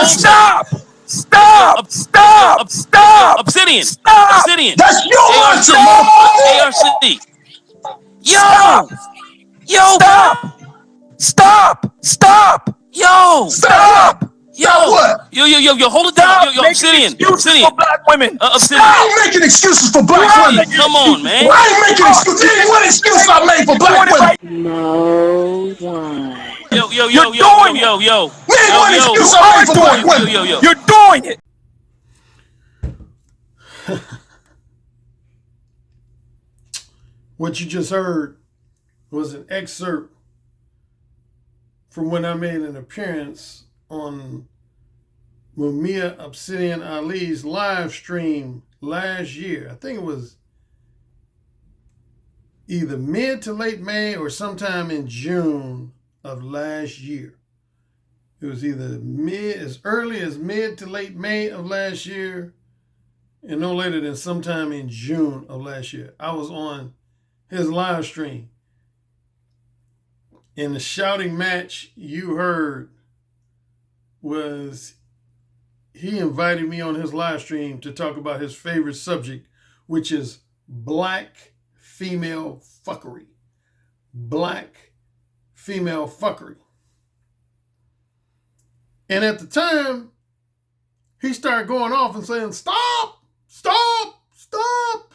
Stop! Stop! Stop! Stop! Obsidian. Stop! Obsidian. That's your answer, motherfucker. ARC. Yo! Yo! Stop! Stop! Stop! Yo! Stop! Yo, what? Yo, hold it down. Yo, Obsidian. For black women. Obsidian. I ain't making excuses for black women. Come on, man. I ain't making excuses. There's one excuse I made for black women. No one. Yo. There's one excuse I made for black women. You're doing it. What you just heard was an excerpt from when I made an appearance on Mumia Obsidian Ali's live stream last year. I think it was either mid to late May or sometime in June of last year. It was either as early as mid to late May of last year and no later than sometime in June of last year. I was on his live stream. And the shouting match you heard was he invited me on his live stream to talk about his favorite subject, which is black female fuckery. Black female fuckery. And at the time, he started going off and saying, stop, stop, stop.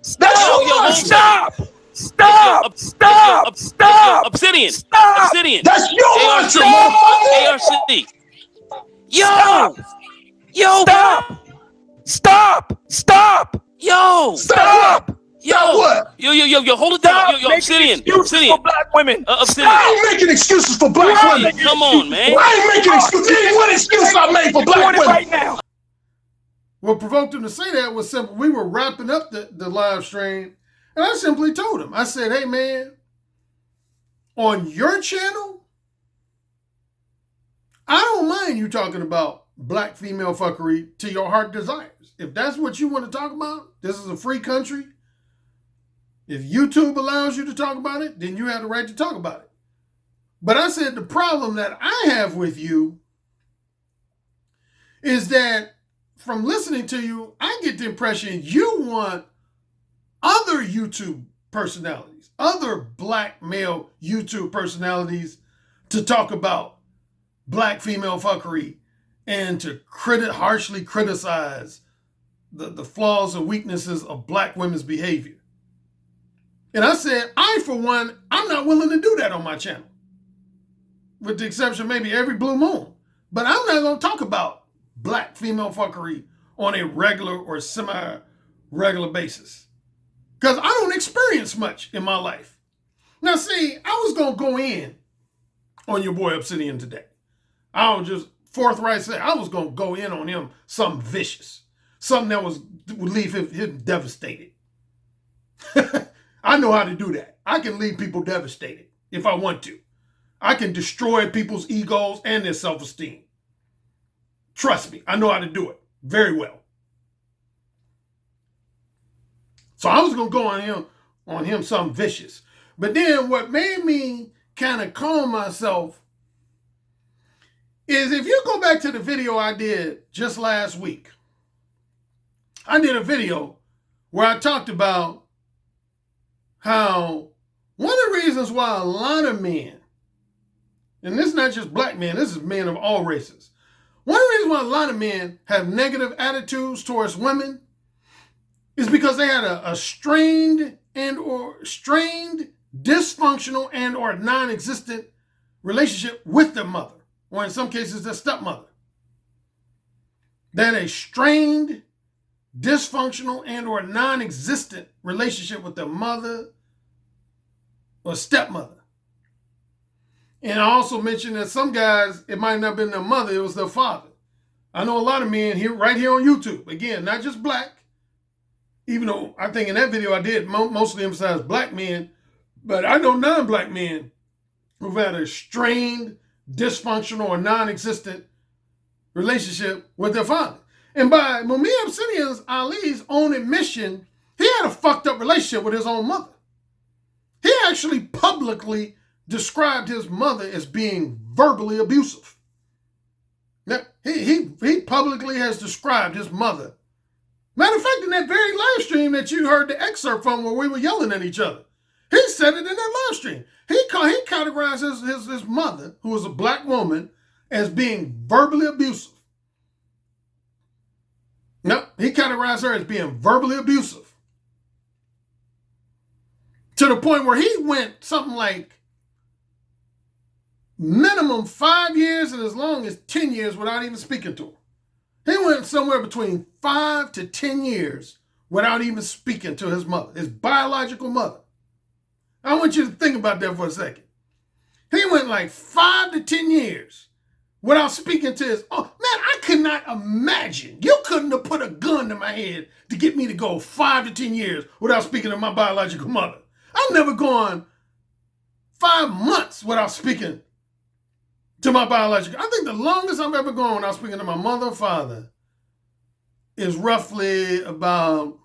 Stop! Stop! Stop! Stop! Obsidian. Stop! Obsidian. That's your ARC. answer, motherfucker. Yo. Yo. Stop! Stop! Stop! Yo. Stop! Yo, what? Yo, hold it down. Yo, Obsidian. For black women. Obsidian. I ain't making excuses for black women. Come on, man. I ain't making excuses. There's one excuse I made for black women. Right now. What provoked him to say that was simple. We were wrapping up the live stream, and I simply told him, I said, hey, man, on your channel, I don't mind you talking about black female fuckery to your heart desires. If that's what you want to talk about, this is a free country. If YouTube allows you to talk about it, then you have the right to talk about it. But I said the problem that I have with you is that from listening to you, I get the impression you want other YouTube personalities, other black male YouTube personalities to talk about black female fuckery and to harshly criticize the flaws and weaknesses of black women's behavior. And I said, for one, I'm not willing to do that on my channel. With the exception maybe every blue moon. But I'm not going to talk about black female fuckery on a regular or semi-regular basis. Because I don't experience much in my life. Now see, I was going to go in on your boy Obsidian today. I'll just forthright say, I was going to go in on him something vicious. Something that would leave him devastated. I know how to do that. I can leave people devastated if I want to. I can destroy people's egos and their self-esteem. Trust me, I know how to do it very well. So I was going to go on him something vicious. But then what made me kind of calm myself is if you go back to the video I did just last week, I did a video where I talked about how one of the reasons why a lot of men, and this is not just black men, this is men of all races. One of the reasons why a lot of men have negative attitudes towards women is because they had a strained, dysfunctional and or non-existent relationship with their mother, or in some cases their stepmother. They had a strained, dysfunctional and or non-existent relationship with their mother or stepmother. And I also mentioned that some guys, it might not have been their mother, it was their father. I know a lot of men here, right here on YouTube, again, not just black, even though I think in that video I did mostly emphasize black men, but I know non-black men who've had a strained, dysfunctional or non-existent relationship with their father. And by Mumia Obsidian Ali's own admission, he had a fucked up relationship with his own mother. He actually publicly described his mother as being verbally abusive. Now, He publicly has described his mother. Matter of fact, in that very live stream that you heard the excerpt from where we were yelling at each other, he said it in that live stream. He categorized his mother, who was a black woman, as being verbally abusive. No, he categorized her as being verbally abusive. To the point where he went something like minimum 5 years and as long as 10 years without even speaking to her. He went somewhere between 5 to 10 years without even speaking to his mother, his biological mother. I want you to think about that for a second. He went like 5 to 10 years without speaking to his... Oh, man, I could not imagine. You couldn't have put a gun to my head to get me to go 5 to 10 years without speaking to my biological mother. I've never gone 5 months without speaking to my biological... I think the longest I've ever gone without speaking to my mother or father is roughly about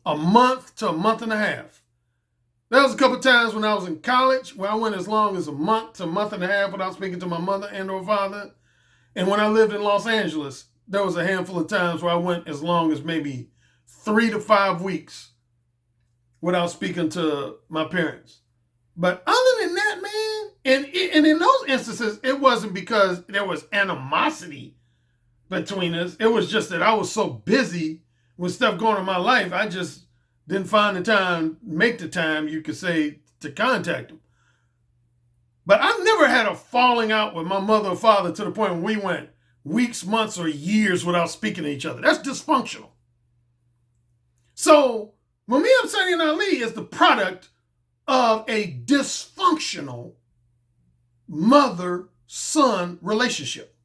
a month to a month and a half. There was a couple times when I was in college where I went as long as a month to a month and a half without speaking to my mother and or father. And when I lived in Los Angeles, there was a handful of times where I went as long as maybe 3 to 5 weeks without speaking to my parents. But other than that, man, and in those instances, it wasn't because there was animosity between us. It was just that I was so busy with stuff going on in my life, I just didn't find the time, make the time, you could say, to contact them. But I've never had a falling out with my mother or father to the point where we went weeks, months, or years without speaking to each other. That's dysfunctional. So, Mumia Hussein Ali is the product of a dysfunctional mother-son relationship.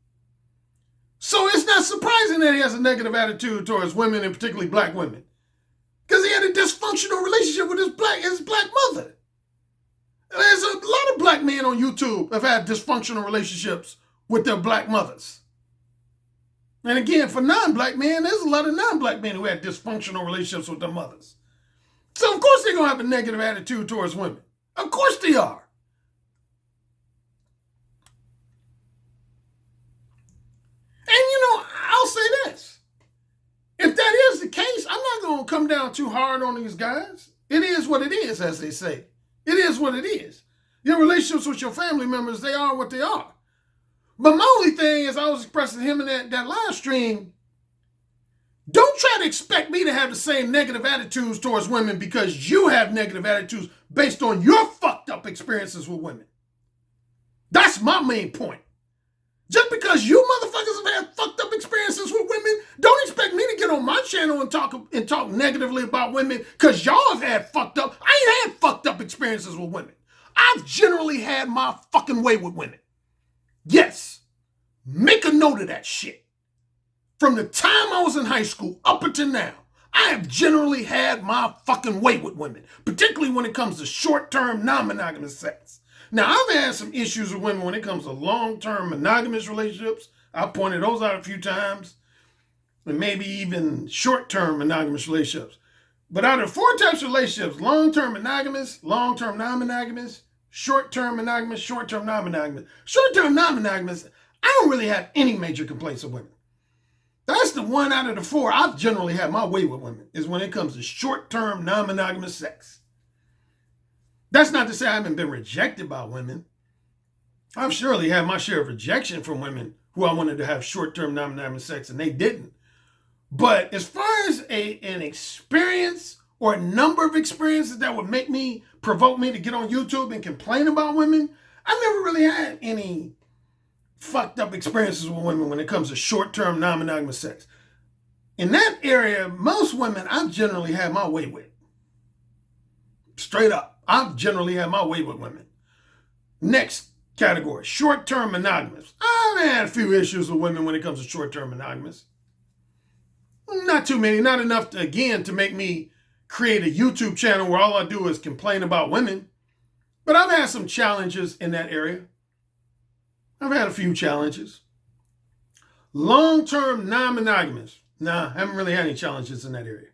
So it's not surprising that he has a negative attitude towards women, and particularly black women, because he had a dysfunctional relationship with his black mother. There's a lot of black men on YouTube have had dysfunctional relationships with their black mothers. And again, for non-black men, there's a lot of non-black men who had dysfunctional relationships with their mothers. So of course they're going to have a negative attitude towards women. Of course they are. And I'll say this. If that is the case, I'm not going to come down too hard on these guys. It is what it is, as they say. It is what it is. Your relationships with your family members, they are what they are. But my only thing is, I was expressing to him in that live stream, don't try to expect me to have the same negative attitudes towards women because you have negative attitudes based on your fucked up experiences with women. That's my main point. Just because you motherfuckers have had fucked up experiences with women, don't expect me to get on my channel and talk negatively about women because y'all have had fucked up. I ain't had fucked up experiences with women. I've generally had my fucking way with women. Yes, make a note of that shit. From the time I was in high school up until now, I have generally had my fucking way with women, particularly when it comes to short-term non-monogamous sex. Now, I've had some issues with women when it comes to long-term monogamous relationships. I've pointed those out a few times, and maybe even short-term monogamous relationships. But out of 4 types of relationships, long-term monogamous, long-term non-monogamous, short-term monogamous, short-term non-monogamous. Short-term non-monogamous, I don't really have any major complaints with women. That's the one out of the 4 I've generally had my way with women, is when it comes to short-term non-monogamous sex. That's not to say I haven't been rejected by women. I've surely had my share of rejection from women who I wanted to have short-term non-monogamous sex and they didn't. But as far as an experience or a number of experiences that would provoke me to get on YouTube and complain about women, I've never really had any fucked up experiences with women when it comes to short-term non-monogamous sex. In that area, most women I've generally had my way with. Straight up. I've generally had my way with women. Next category, short-term monogamous. I've had a few issues with women when it comes to short-term monogamous. Not too many, not enough to make me create a YouTube channel where all I do is complain about women. But I've had some challenges in that area. I've had a few challenges. Long-term non-monogamous. Nah, I haven't really had any challenges in that area.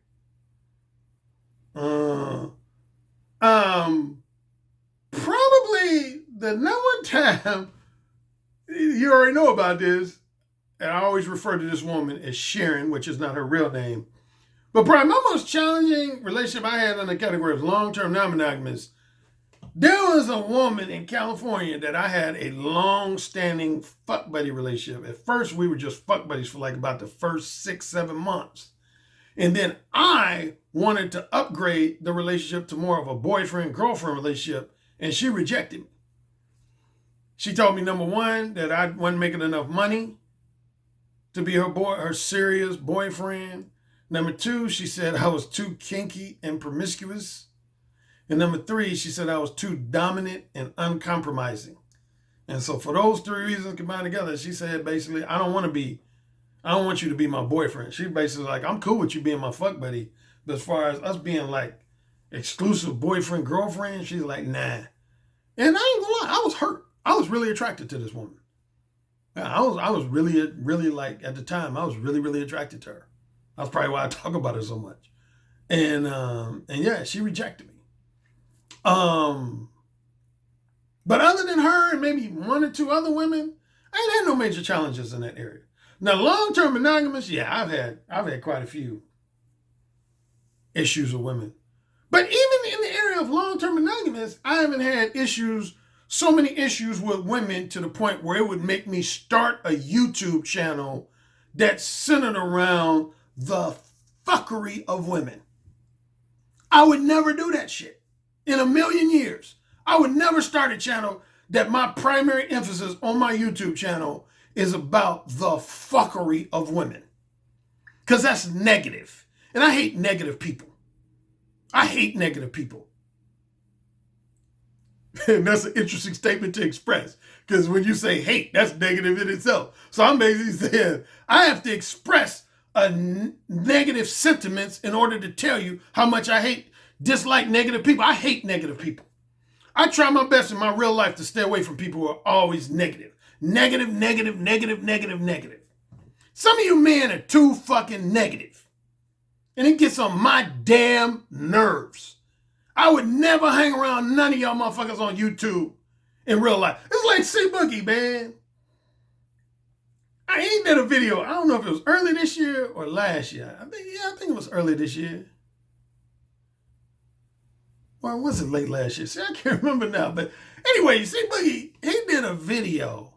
Probably the number one time, you already know about this. And I always refer to this woman as Sharon, which is not her real name. But probably my most challenging relationship I had in the category of long-term non-monogamous, there was a woman in California that I had a long-standing fuck buddy relationship. At first, we were just fuck buddies for like about the first 6-7 months. And then I wanted to upgrade the relationship to more of a boyfriend-girlfriend relationship, and she rejected me. She told me, number one, that I wasn't making enough money to be her serious boyfriend. Number two, she said I was too kinky and promiscuous. And number three, she said I was too dominant and uncompromising. And so for those three reasons combined together, she said basically, I don't want you to be my boyfriend. She basically like, I'm cool with you being my fuck buddy. But as far as us being like exclusive boyfriend, girlfriend, she's like, nah. And I ain't gonna lie, I was hurt. I was really attracted to this woman. I was really like, at the time, I was really attracted to her. That's probably why I talk about her so much. And yeah, she rejected me. But other than her and maybe one or two other women, I ain't had no major challenges in that area. Now, long-term monogamous, yeah, I've had quite a few issues with women. But even in the area of long-term monogamous, I haven't had so many issues with women to the point where it would make me start a YouTube channel that's centered around the fuckery of women. I would never do that shit in a million years. I would never start a channel that my primary emphasis on my YouTube channel is about the fuckery of women. Because that's negative. And I hate negative people. I hate negative people. And that's an interesting statement to express. Because when you say hate, that's negative in itself. So I'm basically saying I have to express negative sentiments in order to tell you how much I dislike negative people. I hate negative people. I try my best in my real life to stay away from people who are always negative. Negative. Some of you men are too fucking negative. And it gets on my damn nerves. I would never hang around none of y'all motherfuckers on YouTube in real life. It's like C-Boogie, man. I ain't did a video. I don't know if it was early this year or last year. I think it was early this year. Or was it late last year? See, I can't remember now. But anyway, C-Boogie, he did a video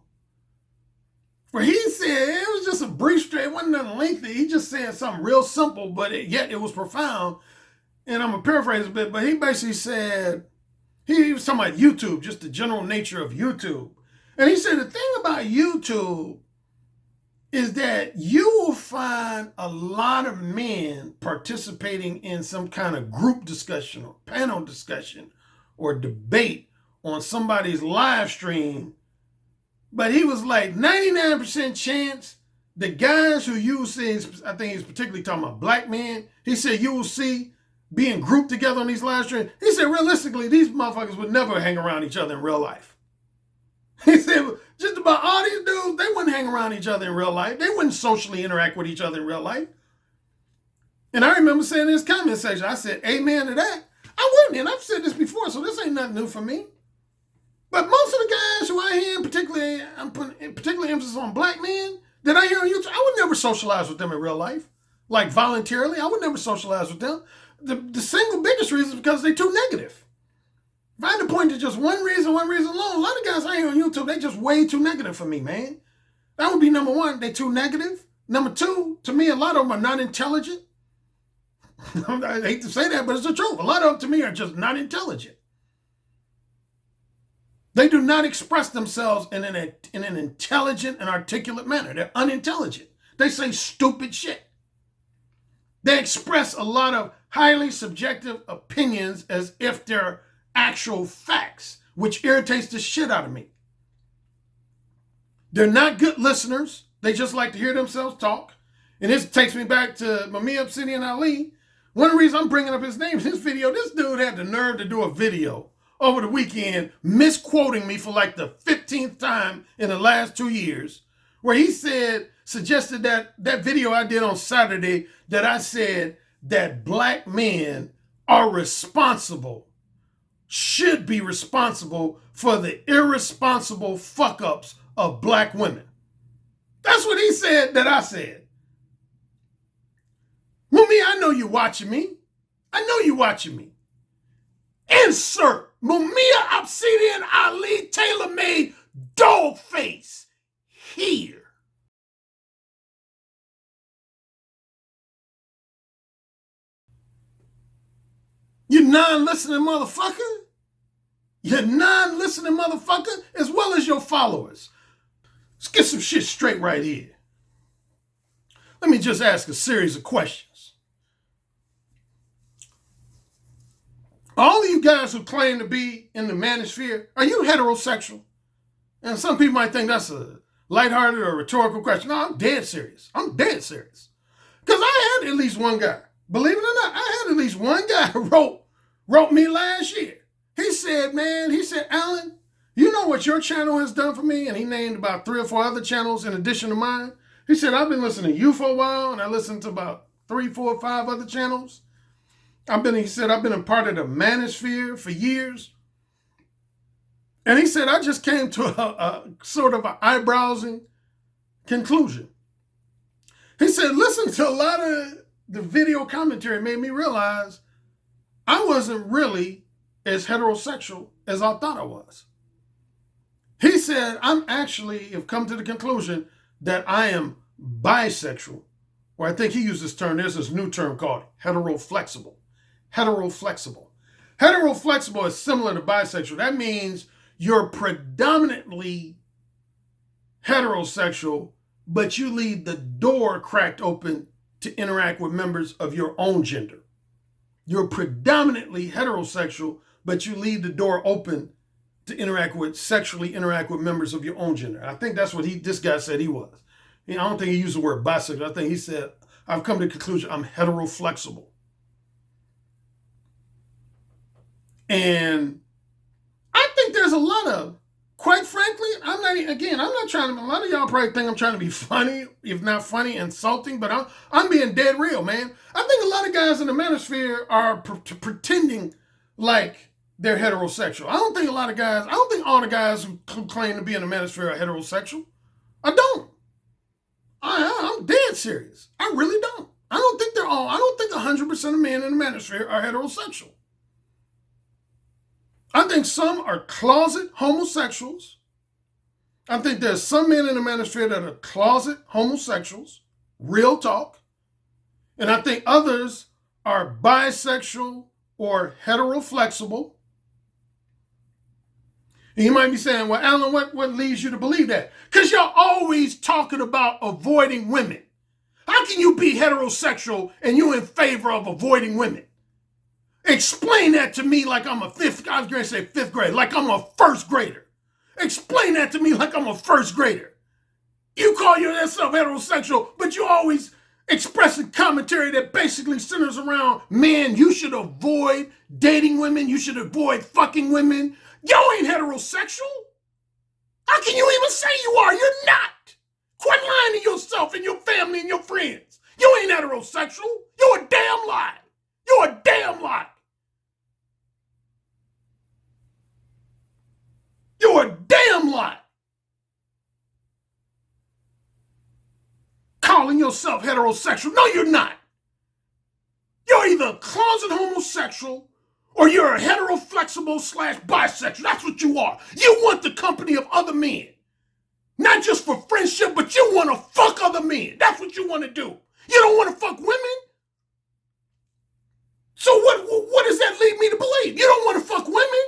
where he said, it was just a brief straight, it wasn't nothing lengthy. He just said something real simple, but yet it was profound. And I'm going to paraphrase a bit, but he basically said, he was talking about YouTube, just the general nature of YouTube. And he said the thing about YouTube is that you will find a lot of men participating in some kind of group discussion or panel discussion or debate on somebody's live stream. But he was like 99% chance the guys who you will see, I think he's particularly talking about black men, he said you will see being grouped together on these live streams. He said realistically, these motherfuckers would never hang around each other in real life. He said just about all these dudes, they wouldn't hang around each other in real life. They wouldn't socially interact with each other in real life. And I remember saying in his comment section, I said, amen to that. I wouldn't, and I've said this before, so this ain't nothing new for me. But most of the guys who I hear, I'm putting particular emphasis on black men that I hear on YouTube, I would never socialize with them in real life. Like voluntarily, I would never socialize with them. The single biggest reason is because they're too negative. If I had to point to just one reason alone, a lot of guys I hear on YouTube, they just way too negative for me, man. That would be number one, they too negative. Number two, to me, a lot of them are not intelligent. I hate to say that, but it's the truth. A lot of them to me are just not intelligent. They do not express themselves in an intelligent and articulate manner. They're unintelligent. They say stupid shit. They express a lot of highly subjective opinions as if they're actual facts, which irritates the shit out of me. They're not good listeners. They just like to hear themselves talk. And this takes me back to Mami Obsidian Ali. One reason I'm bringing up his name in this video, this dude had the nerve to do a video over the weekend misquoting me for like the 15th time in the last 2 years, where he suggested that video I did on Saturday that I said that black men are should be responsible for the irresponsible fuck-ups of black women. That's what he said that I said. Mumia, I know you're watching me. I know you're watching me. Insert Mumia Obsidian Ali tailor-made dog face here. You non-listening motherfucker. You non-listening motherfucker, as well as your followers. Let's get some shit straight right here. Let me just ask a series of questions. All of you guys who claim to be in the manosphere, are you heterosexual? And some people might think that's a lighthearted or rhetorical question. No, I'm dead serious. I'm dead serious. Because I had at least one guy. Believe it or not, I had at least one guy who wrote me last year. He said, Alan, you know what your channel has done for me? And he named about 3 or 4 other channels in addition to mine. He said, I've been listening to you for a while, and I listened to about 3, 4, 5 other channels. He said, I've been a part of the manosphere for years. And he said, I just came to a sort of an eyebrows-ing conclusion. He said, listen to a lot of the video commentary made me realize I wasn't really as heterosexual as I thought I was. He said, have come to the conclusion that I am bisexual, or I think he used this term. There's this new term called heteroflexible. Heteroflexible. Heteroflexible is similar to bisexual. That means you're predominantly heterosexual, but you leave the door cracked open to interact with members of your own gender. You're predominantly heterosexual, but you leave the door open to sexually interact with members of your own gender. I think that's what this guy said he was. I don't think he used the word bisexual. I think he said, I've come to the conclusion I'm heteroflexible. And I think there's a lot of, quite frankly, a lot of y'all probably think I'm trying to be funny, if not funny, insulting, but I'm being dead real, man. I think a lot of guys in the manosphere are pretending like they're heterosexual. I don't think all the guys who claim to be in the manosphere are heterosexual. I don't. I'm dead serious. I really don't. I don't think 100% of men in the manosphere are heterosexual. I think some are closet homosexuals. I think there's some men in the manosphere that are closet homosexuals, real talk. And I think others are bisexual or heteroflexible. And you might be saying, well, Alan, what leads you to believe that? Because you're always talking about avoiding women. How can you be heterosexual and you're in favor of avoiding women? Explain that to me like I'm I was going to say 5th grade, like I'm a 1st grader. Explain that to me like I'm a 1st grader. You call yourself heterosexual, but you always expressing commentary that basically centers around, man, you should avoid dating women, you should avoid fucking women. Y'all ain't heterosexual. How can you even say you are? You're not. Quit lying to yourself and your family and your friends. You ain't heterosexual. You're a damn lie. You're a damn lie. You're a damn lie. Calling yourself heterosexual. No, you're not. You're either a closet homosexual or you're a heteroflexible / bisexual. That's what you are. You want the company of other men. Not just for friendship, but you want to fuck other men. That's what you want to do. You don't want to fuck women? So what does that lead me to believe? You don't want to fuck women?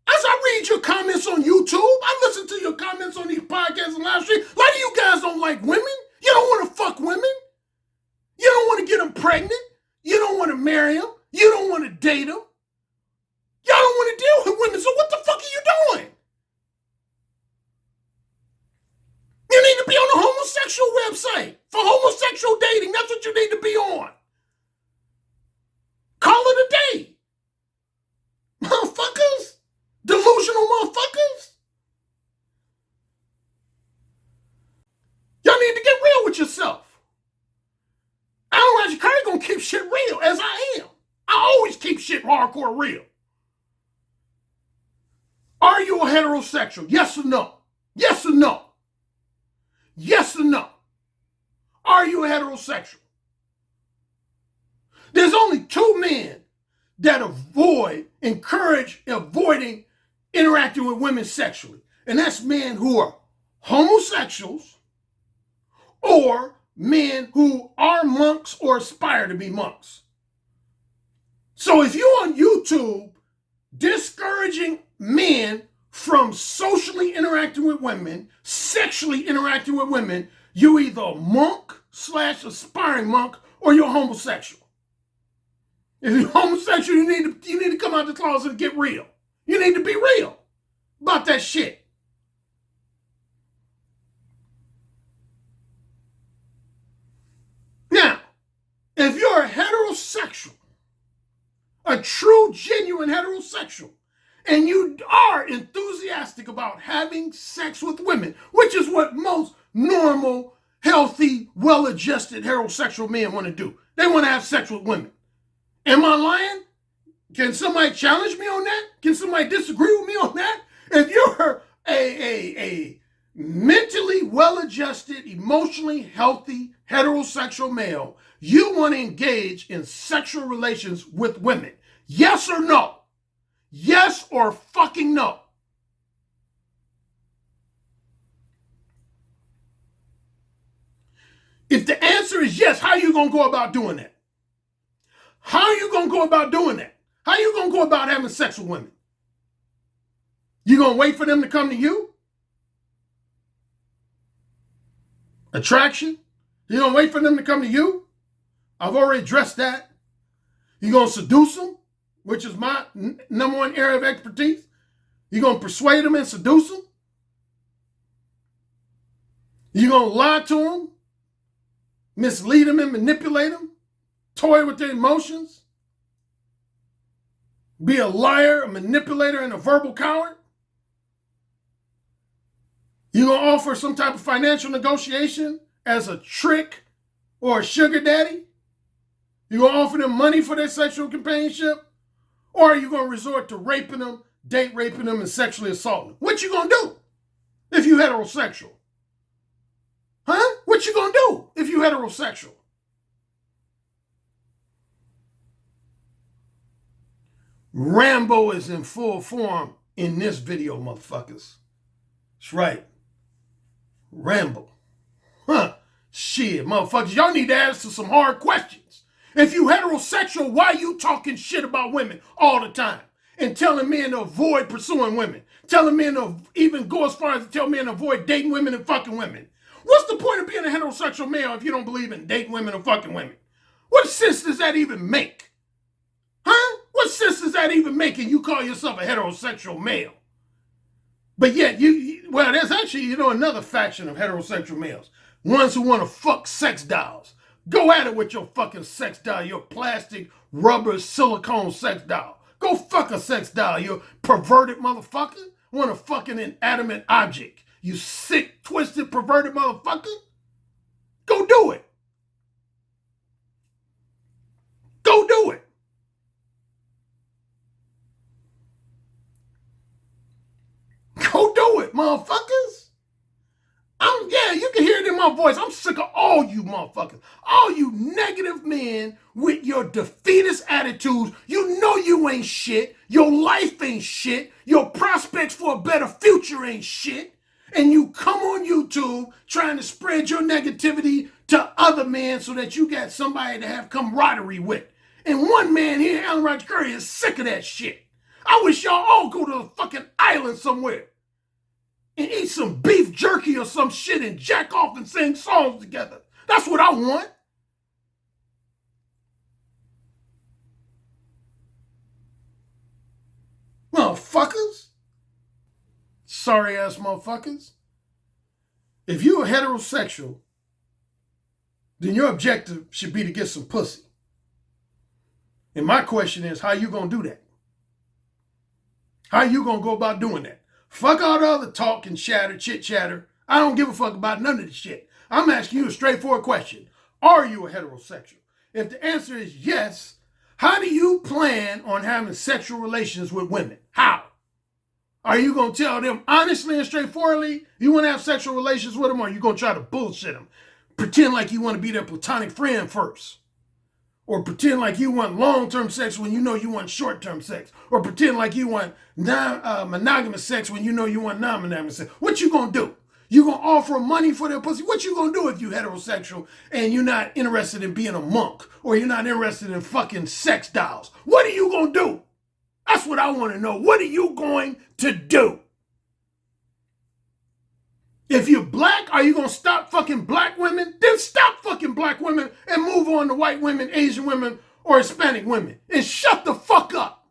As I read your comments on YouTube, I listen to your comments on these podcasts and live streams. A lot of you guys don't like women. You don't want to fuck women. You don't want to get them pregnant. You don't want to marry them. You don't want to date them. Y'all don't want to deal with women, so what the fuck are you doing? You need to be on a homosexual website for homosexual dating. That's what you need to be on. Call it a day. Motherfuckers. Delusional motherfuckers. Y'all need to get real with yourself. Alan Currie gonna keep shit real, as I am. I always keep shit hardcore real. Are you a heterosexual? Yes or no? Yes or no? Yes or no? Are you a heterosexual? There's only two men that encourage avoiding interacting with women sexually. And that's men who are homosexuals or men who are monks or aspire to be monks. So if you're on YouTube discouraging men from socially interacting with women, sexually interacting with women, you're either a monk / aspiring monk or you're homosexual. If you're homosexual, you need to come out the closet and get real. You need to be real about that shit. Now, if you're a heterosexual, a true, genuine heterosexual, and you are enthusiastic about having sex with women, which is what most normal, healthy, well-adjusted heterosexual men want to do. They want to have sex with women. Am I lying? Can somebody challenge me on that? Can somebody disagree with me on that? If you're a mentally well-adjusted, emotionally healthy, heterosexual male, you want to engage in sexual relations with women. Yes or no? Yes or fucking no? If the answer is yes, how are you going to go about doing that? How are you going to go about doing that? How are you going to go about having sex with women? You going to wait for them to come to you? Attraction? You going to wait for them to come to you? I've already addressed that. You going to seduce them, which is my number one area of expertise? You going to persuade them and seduce them? You going to lie to them, mislead them and manipulate them? Toy with their emotions, be a liar, a manipulator, and a verbal coward? You gonna offer some type of financial negotiation as a trick or a sugar daddy? You gonna offer them money for their sexual companionship? Or are you gonna resort to raping them, date raping them, and sexually assaulting them? What you gonna do if you heterosexual? Huh? What you gonna do if you heterosexual? Rambo is in full form in this video, motherfuckers. That's right. Rambo. Huh. Shit, motherfuckers. Y'all need to answer some hard questions. If you heterosexual, why you talking shit about women all the time? And telling men to avoid pursuing women. Telling men to even go as far as to tell men to avoid dating women and fucking women. What's the point of being a heterosexual male if you don't believe in dating women and fucking women? What sense does that even make? Huh? What sense does that even make and you call yourself a heterosexual male? But yet, there's actually, another faction of heterosexual males. Ones who want to fuck sex dolls. Go at it with your fucking sex doll, your plastic, rubber, silicone sex doll. Go fuck a sex doll, you perverted motherfucker. Want a fucking inanimate object. You sick, twisted, perverted motherfucker. Go do it. Go do it. Go do it, motherfuckers. You can hear it in my voice. I'm sick of all you motherfuckers. All you negative men with your defeatist attitudes. You know you ain't shit. Your life ain't shit. Your prospects for a better future ain't shit. And you come on YouTube trying to spread your negativity to other men so that you got somebody to have camaraderie with. And one man here, Alan Roger Currie, is sick of that shit. I wish y'all all go to a fucking island somewhere and eat some beef jerky or some shit and jack off and sing songs together. That's what I want. Motherfuckers. Sorry ass motherfuckers. If you're heterosexual, then your objective should be to get some pussy. And my question is, how you gonna do that? How you gonna go about doing that? Fuck all the other talk and chatter, chit chatter. I don't give a fuck about none of this shit. I'm asking you a straightforward question. Are you a heterosexual? If the answer is yes, how do you plan on having sexual relations with women? How? Are you going to tell them honestly and straightforwardly you want to have sexual relations with them, or are you going to try to bullshit them? Pretend like you want to be their platonic friend first. Or pretend like you want long-term sex when you know you want short-term sex. Or pretend like you want monogamous sex when you know you want non-monogamous sex. What you going to do? You going to offer money for their pussy? What you going to do if you heterosexual and you're not interested in being a monk? Or you're not interested in fucking sex dolls? What are you going to do? That's what I want to know. What are you going to do? If you're black, are you going to stop fucking black women? Then stop fucking black women and move on to white women, Asian women, or Hispanic women. And shut the fuck up.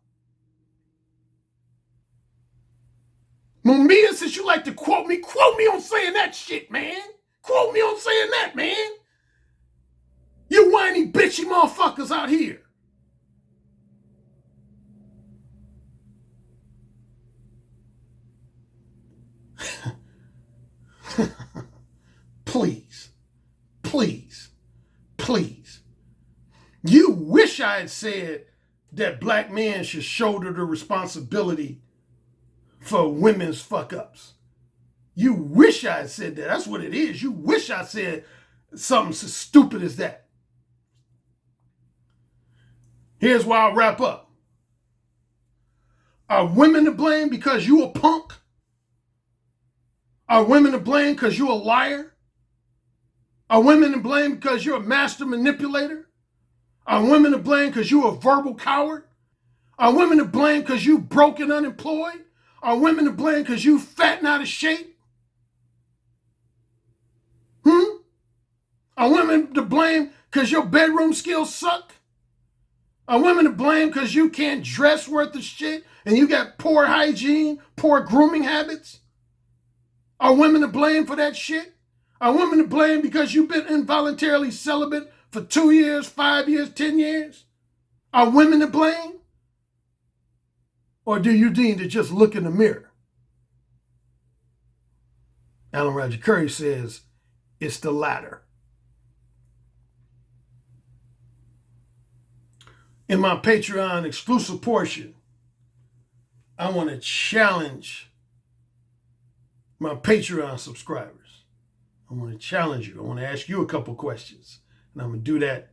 Mumia, since you like to quote me on saying that shit, man. Quote me on saying that, man. You whiny bitchy motherfuckers out here. Please, please, please. You wish I had said that black men should shoulder the responsibility for women's fuck ups. You wish I had said that. That's what it is. You wish I said something so stupid as that. Here's where I'll wrap up. Are women to blame because you a punk? Are women to blame because you're a liar? Are women to blame because you're a master manipulator? Are women to blame because you're a verbal coward? Are women to blame because you broke and unemployed? Are women to blame because you fat and out of shape? Are women to blame because your bedroom skills suck? Are women to blame because you can't dress worth of shit and you got poor hygiene, poor grooming habits? Are women to blame for that shit? Are women to blame because you've been involuntarily celibate for 2 years, 5 years, 10 years? Are women to blame? Or do you need to just look in the mirror? Alan Roger Currie says it's the latter. In my Patreon exclusive portion, I want to challenge my Patreon subscribers. I want to challenge you. I want to ask you a couple questions. And I'm going to do that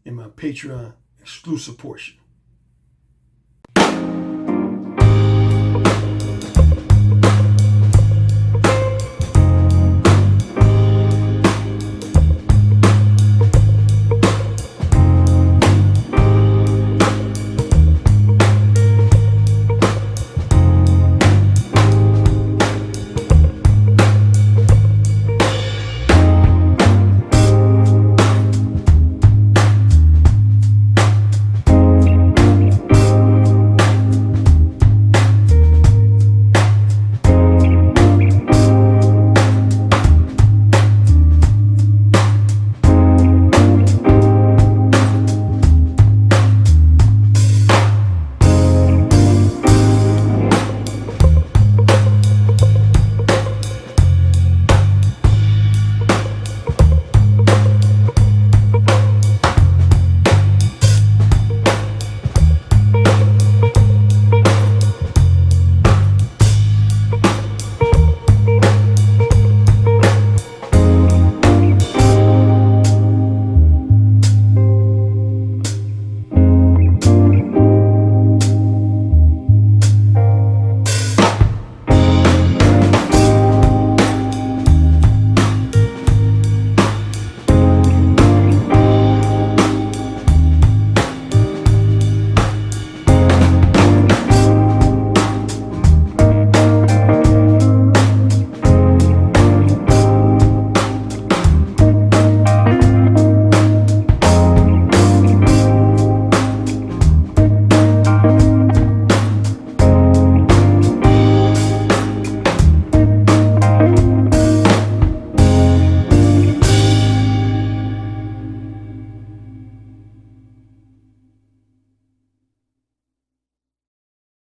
in my Patreon exclusive portion.